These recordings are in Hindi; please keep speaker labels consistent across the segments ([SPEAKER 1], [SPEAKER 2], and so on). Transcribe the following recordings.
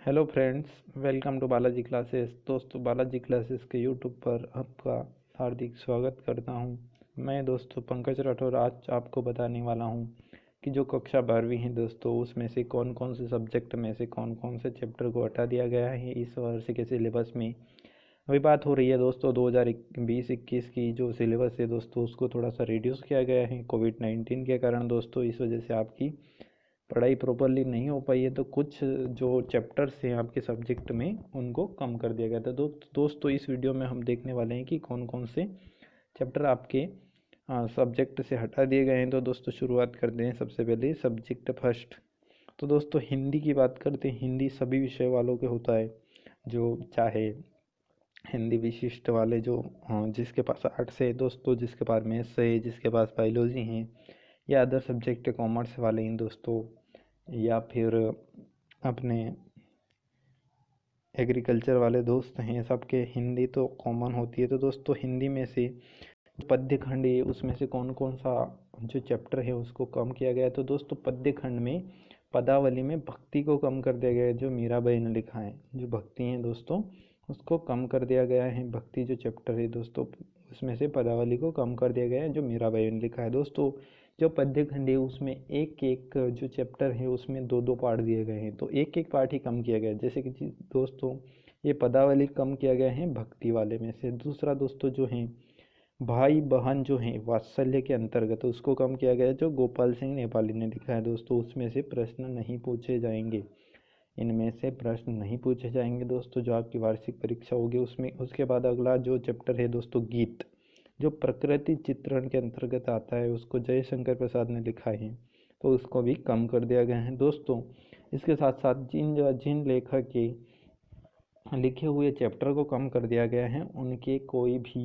[SPEAKER 1] Hello friends, welcome to Balaji classes. दोस्तों, बालाजी क्लासेस के यूट्यूब पर आपका हार्दिक स्वागत करता हूं। मैं दोस्तों पंकज राठौर आज आपको बताने वाला हूं कि जो कक्षा 12वीं है दोस्तों, उसमें से कौन कौन से सब्जेक्ट में से कौन कौन से चैप्टर को हटा दिया गया है इस वर्ष के सिलेबस में। अभी बात हो रही है दोस्तों 2020-21 की जो सिलेबस है दोस्तों, उसको थोड़ा सा रिड्यूस किया गया है कोविड-19 के कारण दोस्तों। इस वजह से आपकी पढ़ाई प्रॉपरली नहीं हो पाई है, तो कुछ जो चैप्टर्स हैं आपके सब्जेक्ट में उनको कम कर दिया गया था। दोस्तों इस वीडियो में हम देखने वाले हैं कि कौन कौन से चैप्टर आपके सब्जेक्ट से हटा दिए गए हैं। तो दोस्तों शुरुआत करते हैं सबसे पहले सब्जेक्ट फर्स्ट। तो दोस्तों हिंदी की बात करते हैं। हिंदी सभी विषय वालों के होता है, जो चाहे हिंदी विशिष्ट वाले जो जिसके पास आर्ट्स है दोस्तों, जिसके पास मैथ्स है, जिसके पास बायोलॉजी है, या अदर सब्जेक्ट कॉमर्स वाले हैं दोस्तों, या फिर अपने एग्रीकल्चर वाले दोस्त हैं, सबके हिंदी तो कॉमन होती है। तो दोस्तों हिंदी में से पद्य खंड है, उसमें से कौन कौन सा जो चैप्टर है उसको कम किया गया है। तो दोस्तों पद्य खंड में पदावली में भक्ति को कम कर दिया गया है। जो मीराबाई ने लिखा है, जो भक्ति है दोस्तों, उसको कम कर दिया गया है। भक्ति जो चैप्टर है दोस्तों, उसमें से पदावली को कम कर दिया गया है, जो मीराबाई ने लिखा है दोस्तों। जो पद्य खंड है उसमें एक एक जो चैप्टर है उसमें दो दो पार्ट दिए गए हैं, तो एक एक पार्ट ही कम किया गया है। जैसे कि दोस्तों ये पदावली कम किया गया है भक्ति वाले में से। दूसरा दोस्तों जो है भाई बहन जो है वात्सल्य के अंतर्गत, उसको कम किया गया है, जो गोपाल सिंह नेपाली ने लिखा है दोस्तों। उसमें से प्रश्न नहीं पूछे जाएंगे, इनमें से प्रश्न नहीं पूछे जाएंगे दोस्तों, जो आपकी वार्षिक परीक्षा होगी उसमें। उसके बाद अगला जो चैप्टर है दोस्तों गीत, जो प्रकृति चित्रण के अंतर्गत आता है, उसको जयशंकर प्रसाद ने लिखा है, तो उसको भी कम कर दिया गया है दोस्तों। इसके साथ साथ जिन जिन लेखक के लिखे हुए चैप्टर को कम कर दिया गया है, उनके कोई भी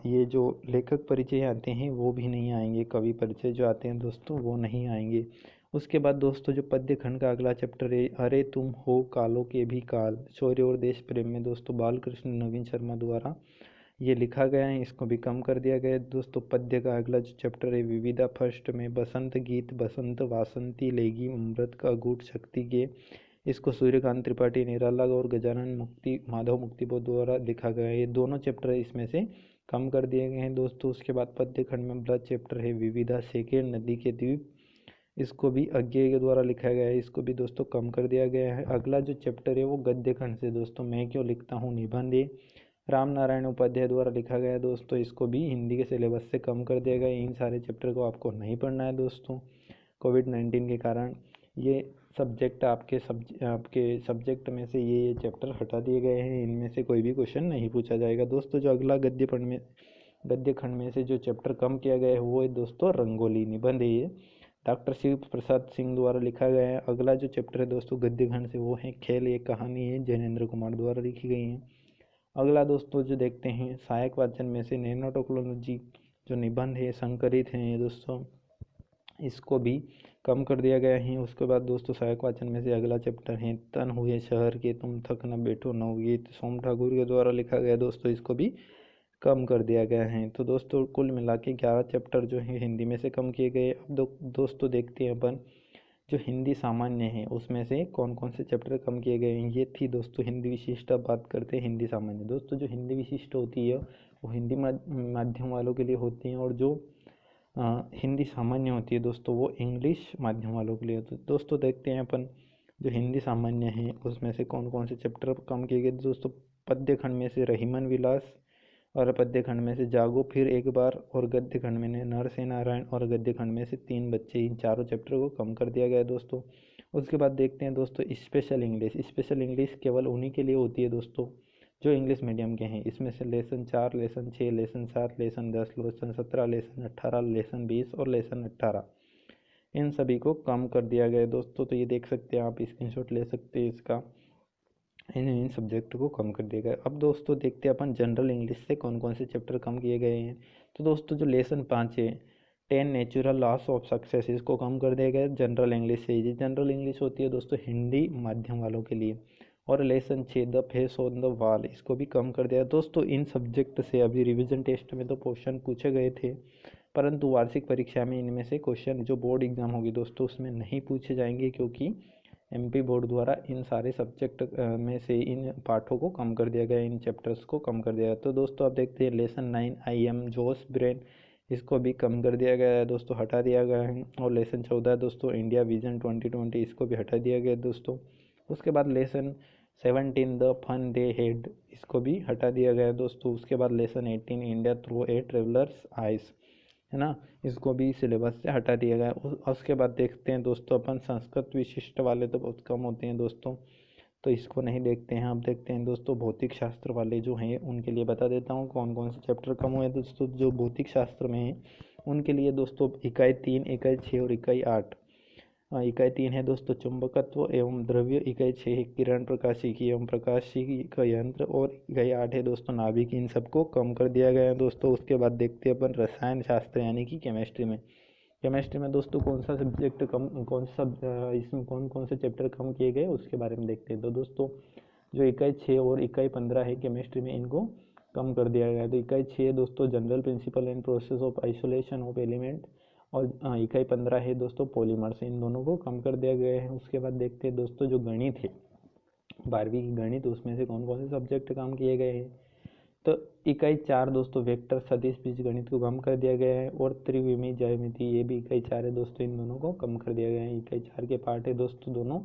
[SPEAKER 1] ये जो लेखक परिचय आते हैं वो भी नहीं आएंगे। कवि परिचय जो आते हैं दोस्तों वो नहीं आएंगे। उसके बाद दोस्तों जो पद्य खंड का अगला चैप्टर है, अरे तुम हो कालों के भी काल, शौर्य और देश प्रेम में दोस्तों बालकृष्ण नवीन शर्मा द्वारा ये लिखा गया है, इसको भी कम कर दिया गया है दोस्तों। पद्य का अगला जो चैप्टर है विविधा फर्स्ट में बसंत गीत, बसंत वासंती लेगी अमृत का गूढ़ शक्ति के, इसको सूर्यकांत त्रिपाठी निराला और गजानन मुक्ति माधव मुक्तिबोध द्वारा लिखा गया है। ये दोनों चैप्टर इसमें से कम कर दिए गए हैं दोस्तों। उसके बाद पद्य खंड में अगला चैप्टर है विविधा सेकेंड नदी के द्वीप, इसको भी अज्ञेय के द्वारा लिखा गया है, इसको भी दोस्तों कम कर दिया गया है। अगला जो चैप्टर है वो गद्य खंड से दोस्तों मैं क्यों लिखता हूँ निबंध, राम नारायण उपाध्याय द्वारा लिखा गया है दोस्तों, इसको भी हिंदी के सिलेबस से कम कर दिया गया है। इन सारे चैप्टर को आपको नहीं पढ़ना है दोस्तों, कोविड-19 के कारण ये सब्जेक्ट आपके सब्जेक्ट में से ये चैप्टर हटा दिए गए हैं। इनमें से कोई भी क्वेश्चन नहीं पूछा जाएगा दोस्तों। जो अगला गद्य खंड में से जो चैप्टर कम किया गया है वो है दोस्तों रंगोली निबंध है। ये डॉक्टर शिव प्रसाद सिंह द्वारा लिखा गया है। अगला जो चैप्टर है दोस्तों गद्य खंड से वो है खेल एक कहानी है, जैनेन्द्र कुमार द्वारा लिखी गई है। अगला दोस्तों जो देखते हैं सहायक वाचन में से नैनो टेक्नोलॉजी जो निबंध है संकलित हैं ये दोस्तों, इसको भी कम कर दिया गया है। उसके बाद दोस्तों सहायक वाचन में से अगला चैप्टर है तन हुए शहर के तुम थक न बैठो नवगीत, सोम ठाकुर के द्वारा लिखा गया दोस्तों, इसको भी कम कर दिया गया है। तो दोस्तों कुल मिला के 11 चैप्टर जो है हिंदी में से कम किए गए। अब दोस्तों देखते हैं अपन जो हिंदी सामान्य है उसमें से कौन कौन से चैप्टर कम किए गए हैं। ये थी दोस्तों हिंदी विशिष्ट। अब बात करते हैं हिंदी सामान्य। दोस्तों जो हिंदी विशिष्ट होती है वो हिंदी माध्यम वालों के लिए होती हैं, और जो हिंदी सामान्य होती है दोस्तों वो इंग्लिश माध्यम वालों के लिए होती है। दोस्तों देखते हैं अपन जो हिंदी सामान्य है उसमें से कौन कौन से चैप्टर कम किए गए दोस्तों। पद्य खंड में से रहीमन विलास, और पद्य खंड में से जागो फिर एक बार, और गद्य खंड में नर से नारायण, और गद्य खंड में से तीन बच्चे, इन चारों चैप्टर को कम कर दिया गया है दोस्तों। उसके बाद देखते हैं दोस्तों स्पेशल इंग्लिश। स्पेशल इंग्लिश केवल उन्हीं के लिए होती है दोस्तों जो इंग्लिश मीडियम के हैं। इसमें से lesson 4, lesson 6, lesson 7, lesson 10, lesson 17, lesson 18, lesson 20 और लेसन 18, इन सभी को कम कर दिया गया है दोस्तों। तो ये देख सकते हैं आप, स्क्रीनशॉट ले सकते हैं इसका। इन सब्जेक्ट को कम कर दिया गया। अब दोस्तों देखते हैं अपन जनरल इंग्लिश से कौन कौन से चैप्टर कम किए गए हैं। तो दोस्तों जो लेसन 5 है 10 नेचुरल लॉस ऑफ सक्सेस, इसको कम कर दिया गया जनरल इंग्लिश से। ये जनरल इंग्लिश होती है दोस्तों हिंदी माध्यम वालों के लिए। और lesson 6 the face on the wall, इसको भी कम कर दिया दोस्तों। इन सब्जेक्ट से अभी रिविजन टेस्ट में तो क्वेश्चन पूछे गए थे, परंतु वार्षिक परीक्षा में इनमें से क्वेश्चन जो बोर्ड एग्जाम होगी दोस्तों उसमें नहीं पूछे जाएंगे, क्योंकि MP बोर्ड द्वारा इन सारे सब्जेक्ट में से इन पाठों को कम कर दिया गया, इन चैप्टर्स को कम कर दिया गया। तो दोस्तों आप देखते हैं लेसन 9 IM जोश ब्रेन, इसको भी कम कर दिया गया है दोस्तों, हटा दिया गया है। और लेसन 14 दोस्तों इंडिया विजन 2020, इसको भी हटा दिया गया है दोस्तों। उसके बाद lesson 17 the fun they had, इसको भी हटा दिया गया है दोस्तों। उसके बाद lesson 18 India through a traveller's eyes, है ना, इसको भी सिलेबस से हटा दिया गया है। उसके बाद देखते हैं दोस्तों अपन संस्कृत विशिष्ट वाले तो बहुत कम होते हैं दोस्तों, तो इसको नहीं देखते हैं। अब देखते हैं दोस्तों भौतिक शास्त्र वाले जो हैं उनके लिए बता देता हूँ कौन कौन से चैप्टर कम हुए हैं दोस्तों। जो भौतिक शास्त्र में हैं उनके लिए दोस्तों इकाई 3, इकाई 6 और इकाई 8। इकाई 3 है दोस्तों चुंबकत्व एवं द्रव्य, इकाई 6 है किरण प्रकाशिकी एवं प्रकाशिकी का यंत्र, और इकाई 8 है दोस्तों नाभिक। इन सबको कम कर दिया गया है दोस्तों। उसके बाद देखते हैं अपन रसायन शास्त्र यानी कि केमिस्ट्री में। केमिस्ट्री में दोस्तों कौन सा सब्जेक्ट कम, कौन सा इसमें कौन कौन से चैप्टर कम किए गए उसके बारे में देखते हैं। तो दोस्तों जो इकाई 6 और इकाई 15 है केमिस्ट्री में, इनको कम कर दिया गया है। तो इकाई 6 दोस्तों general principle and process of isolation of element, और इकाई 15 है दोस्तों पॉलीमर्स, इन दोनों को कम कर दिया गया है। उसके बाद देखते हैं दोस्तों जो गणित है 12वीं की गणित, उसमें से कौन कौन से सब्जेक्ट कम किए गए हैं। तो इकाई 4 दोस्तों वेक्टर सदिश बीजगणित को कम कर दिया गया है, और त्रिविमीय ज्यामिति ये भी इकाई 4 है दोस्तों, इन दोनों को कम कर दिया गया है। इकाई 4 के पार्ट है दोस्तों दोनों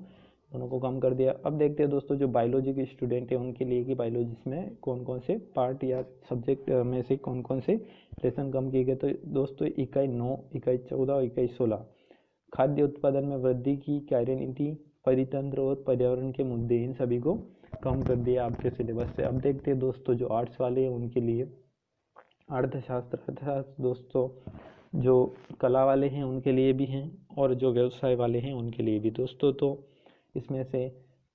[SPEAKER 1] को कम कर दिया। अब देखते हैं दोस्तों जो बायोलॉजी के स्टूडेंट है उनके लिए कि बायोलॉजी में कौन कौन से पार्ट या सब्जेक्ट में से कौन कौन से लेसन कम किए गए। तो दोस्तों इकाई 9, इकाई 14 और इकाई 16 खाद्य उत्पादन में वृद्धि की कार्यनीति, परितंत्र और पर्यावरण के मुद्दे, इन सभी को कम कर दिया आपके सिलेबस से। अब देखते हैं दोस्तों जो आर्ट्स वाले हैं उनके लिए अर्थशास्त्र दोस्तों, जो कला वाले हैं उनके लिए भी हैं, और जो व्यवसाय वाले हैं उनके लिए भी दोस्तों। तो इसमें से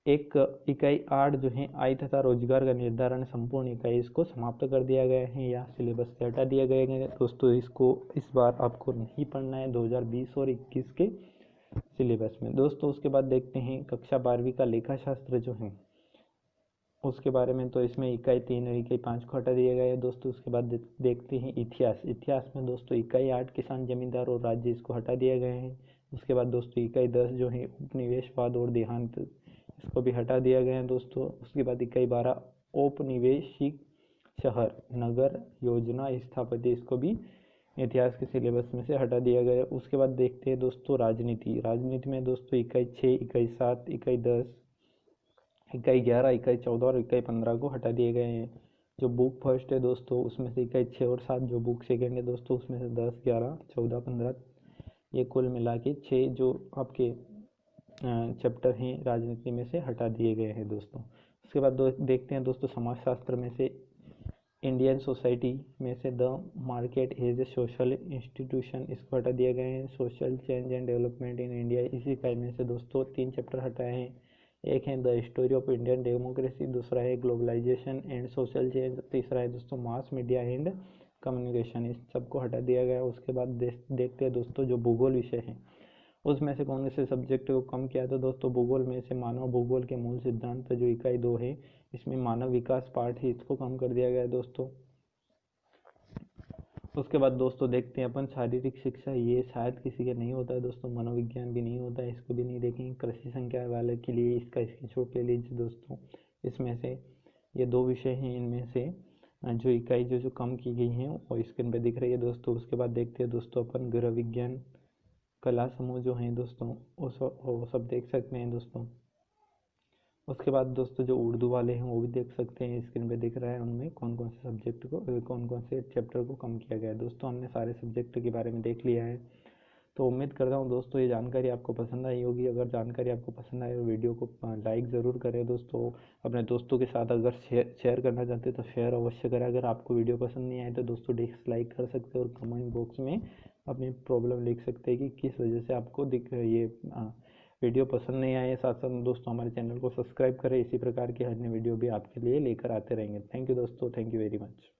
[SPEAKER 1] एक इकाई 8 जो है आय तथा रोजगार का निर्धारण संपूर्ण इकाई, इसको समाप्त कर दिया गया है या सिलेबस से हटा दिया गया है दोस्तों। इसको इस बार आपको नहीं पढ़ना है 2020 और 21 के सिलेबस में दोस्तों। उसके बाद देखते हैं कक्षा 12वीं का लेखा शास्त्र जो है उसके बारे में। तो इसमें इकाई 3 और इकाई 5 को हटा दिया गया है दोस्तों। उसके बाद देखते हैं इतिहास में दोस्तों इकाई 8 किसान जमींदार और राज्य, इसको हटा दिया गया है। उसके बाद दोस्तों इकाई 10 जो है उपनिवेशवाद और देहांत, इसको भी हटा दिया गया है दोस्तों। उसके बाद इकाई 12 औपनिवेशिक शहर नगर योजना स्थापत्य, इसको भी इतिहास के सिलेबस में से हटा दिया गया है। उसके बाद देखते हैं दोस्तों राजनीति में दोस्तों इकाई 6, इकाई 7, इकाई 10, इकाई 11, इकाई 14 और इकाई 15 को हटा दिए गए हैं। जो बुक फर्स्ट है दोस्तों उसमें से इकाई 6 और 7, जो बुक सेकेंड है दोस्तों उसमें से 10, 11, 14, 15, ये कुल मिला के 6 जो आपके चैप्टर हैं राजनीति में से हटा दिए गए हैं दोस्तों। उसके बाद देखते हैं दोस्तों समाजशास्त्र में से इंडियन सोसाइटी में से the market as a social institution, इसको हटा दिया गया है। Social change and development in India, इसी इकाई में से दोस्तों 3 चैप्टर हटाए हैं। एक है the story of Indian democracy, दूसरा है ग्लोबलाइजेशन एंड सोशल चेंज, तीसरा है दोस्तों मास मीडिया एंड कम्युनिकेशन, इस सबको हटा दिया गया है। उसके बाद देखते हैं दोस्तों जो भूगोल विषय है उसमें से कौन से सब्जेक्ट को कम किया था दोस्तों। भूगोल में से मानव भूगोल के मूल सिद्धांत जो इकाई 2 है, इसमें मानव विकास पार्ट है, इसको कम कर दिया गया है दोस्तों। उसके बाद दोस्तों देखते हैं अपन शारीरिक शिक्षा, ये शायद किसी का नहीं होता है दोस्तों, मनोविज्ञान भी नहीं होता है, इसको भी नहीं देखेंगे। कृषि संख्या वाले के लिए इसका स्क्रीनशॉट ले लीजिए दोस्तों। इसमें से ये 2 विषय हैं, इनमें से जो इकाई जो कम की गई हैं वो स्क्रीन पे दिख रही है दोस्तों। उसके बाद देखते हैं दोस्तों अपन गृह विज्ञान कला समूह जो हैं दोस्तों वो सब देख सकते हैं दोस्तों। उसके बाद दोस्तों जो उर्दू वाले हैं वो भी देख सकते हैं, स्क्रीन पे दिख रहा है उनमें कौन कौन से सब्जेक्ट को कौन कौन से चैप्टर को कम किया गया है दोस्तों। हमने सारे सब्जेक्ट के बारे में देख लिया है। तो उम्मीद करता हूँ दोस्तों ये जानकारी आपको पसंद आई होगी। अगर जानकारी आपको पसंद आए तो वीडियो को लाइक ज़रूर करें दोस्तों। अपने दोस्तों के साथ अगर शेयर करना चाहते हैं तो शेयर अवश्य करें। अगर आपको वीडियो पसंद नहीं आए तो दोस्तों डिसलाइक कर सकते हैं और कमेंट बॉक्स में अपनी प्रॉब्लम लिख सकते हैं कि किस वजह से आपको ये वीडियो पसंद नहीं आए। साथ साथ दोस्तों हमारे चैनल को सब्सक्राइब करें, इसी प्रकार के अन्य वीडियो भी आपके लिए लेकर आते रहेंगे। थैंक यू दोस्तों, थैंक यू वेरी मच।